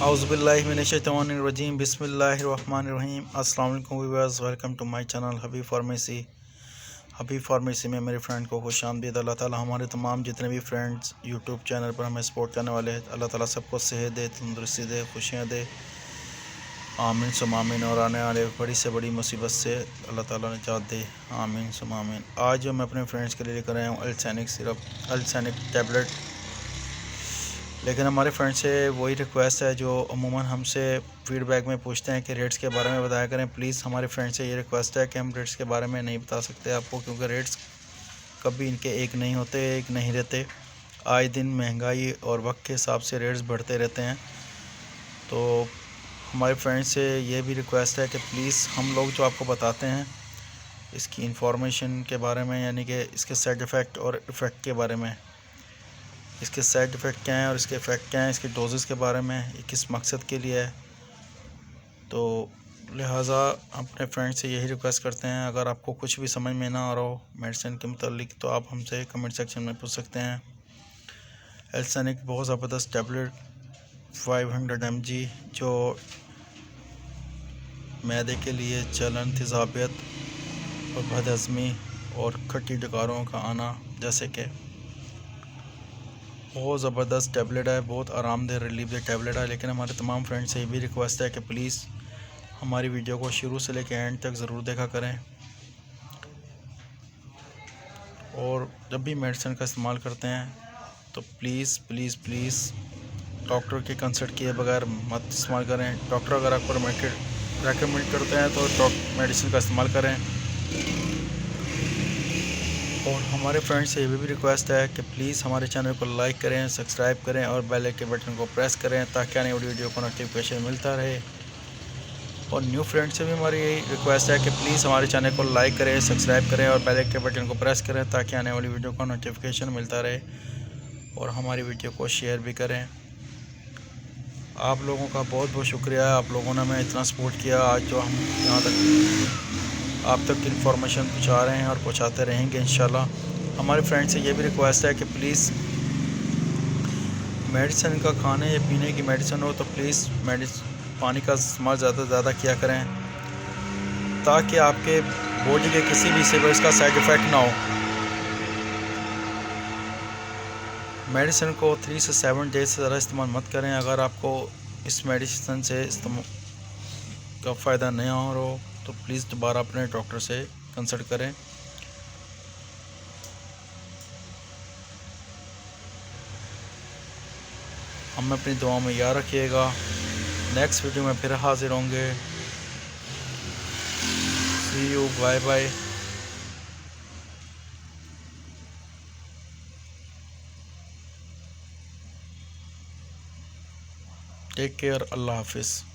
औज़ुबिल्लाहिमिनश्शैतानिर्रजीम बिस्मिल्लाहिर्रहमानिर्रहीम। अस्सलाम वालेकुम viewers, welcome to my channel Habib pharmacy में मेरे फ्रेंड को खुशामदीद। अल्लाह ताला हमारे तमाम जितने भी फ्रेंड्स यूट्यूब चैनल पर हमें सपोर्ट करने वाले हैं, अल्लाह ताला सबको सेहत दे, तंदुरुस्ती दे, खुशियाँ दे, आमीन सुम आमीन। और आने वाले बड़ी से बड़ी मुसीबत से अल्लाह ताला निजात दे, आमीन सुम आमीन। आज जो मैं अपने फ्रेंड्स के लिए लेकर आया हूँ अल्सैनिक सिरप, अल्सैनिक टैबलेट। लेकिन हमारे फ्रेंड से वही रिक्वेस्ट है जो अमूमन हमसे फीडबैक में पूछते हैं कि रेट्स के बारे में बताया करें। प्लीज़ हमारे फ्रेंड से ये रिक्वेस्ट है कि हम रेट्स के बारे में नहीं बता सकते आपको, क्योंकि रेट्स कभी इनके एक नहीं होते, एक नहीं रहते। आए दिन महंगाई और वक्त के हिसाब से रेट्स बढ़ते रहते हैं। तो हमारे फ्रेंड से ये भी रिक्वेस्ट है कि प्लीज़ हम लोग जो आपको बताते हैं इसकी इंफॉर्मेशन के बारे में, यानी कि इसके साइड इफ़ेक्ट और इफ़ेक्ट के बारे में, इसके साइड इफ़ेक्ट क्या हैं और इसके इफ़ेक्ट क्या हैं, इसके डोजेस के बारे में, ये किस मकसद के लिए है। तो लिहाजा अपने फ्रेंड से यही रिक्वेस्ट करते हैं, अगर आपको कुछ भी समझ में ना आ रहा हो मेडिसिन के मुतालिक तो आप हमसे कमेंट सेक्शन में पूछ सकते हैं। अल्सैनिक बहुत ज़बरदस्त टैबलेट 500 mg जो मैदे के लिए जलन, तेज़ाबियत और बदहज़मी और खट्टी डकारों का आना जैसे कि बहुत ज़बरदस्त टैबलेट है, बहुत आरामदेह रिलीफ दे टैबलेट है। लेकिन हमारे तमाम फ्रेंड से ये भी रिक्वेस्ट है कि प्लीज़ हमारी वीडियो को शुरू से लेकर एंड तक ज़रूर देखा करें, और जब भी मेडिसिन का इस्तेमाल करते हैं तो प्लीज़ प्लीज़ प्लीज़ डॉक्टर के कंसल्ट किए बगैर मत इस्तेमाल करें। डॉक्टर अगर आपको रेकमेंड करते हैं तो मेडिसिन का इस्तेमाल करें। और हमारे फ्रेंड से ये भी रिक्वेस्ट है कि प्लीज़ हमारे चैनल को लाइक करें, सब्सक्राइब करें और बेल के बटन को प्रेस करें ताकि आने वाली वीडियो को नोटिफिकेशन मिलता रहे। और न्यू फ्रेंड से भी हमारी यही रिक्वेस्ट है कि प्लीज़ हमारे चैनल को लाइक करें, सब्सक्राइब करें और बेल के बटन को प्रेस करें ताकि आने वाली वीडियो का नोटिफिकेशन मिलता रहे, और हमारी वीडियो को शेयर भी करें। आप लोगों का बहुत बहुत शुक्रिया, आप लोगों ने हमें इतना सपोर्ट किया। आज जो हम यहाँ तक आप तक इंफॉर्मेशन पहुँचा रहे हैं और पहुँचाते रहेंगे इंशाल्लाह। हमारे फ्रेंड से ये भी रिक्वेस्ट है कि प्लीज़ मेडिसिन का खाने या पीने की मेडिसिन हो तो प्लीज़ पानी का इस्तेमाल ज़्यादा से ज़्यादा किया करें ताकि आपके बॉडी के किसी भी हिस्से पर इसका साइड इफ़ेक्ट ना हो। मेडिसिन को 3 से 7 डेज से ज़्यादा इस्तेमाल मत करें। अगर आपको इस मेडिसिन से इस्तेमाल का फ़ायदा नहीं हो रहा हो तो प्लीज़ दोबारा अपने डॉक्टर से कंसल्ट करें। हमें अपनी दुआ में याद रखिएगा। नेक्स्ट वीडियो में फिर हाजिर होंगे। See you, bye bye. Take care, Allah हाफिज़।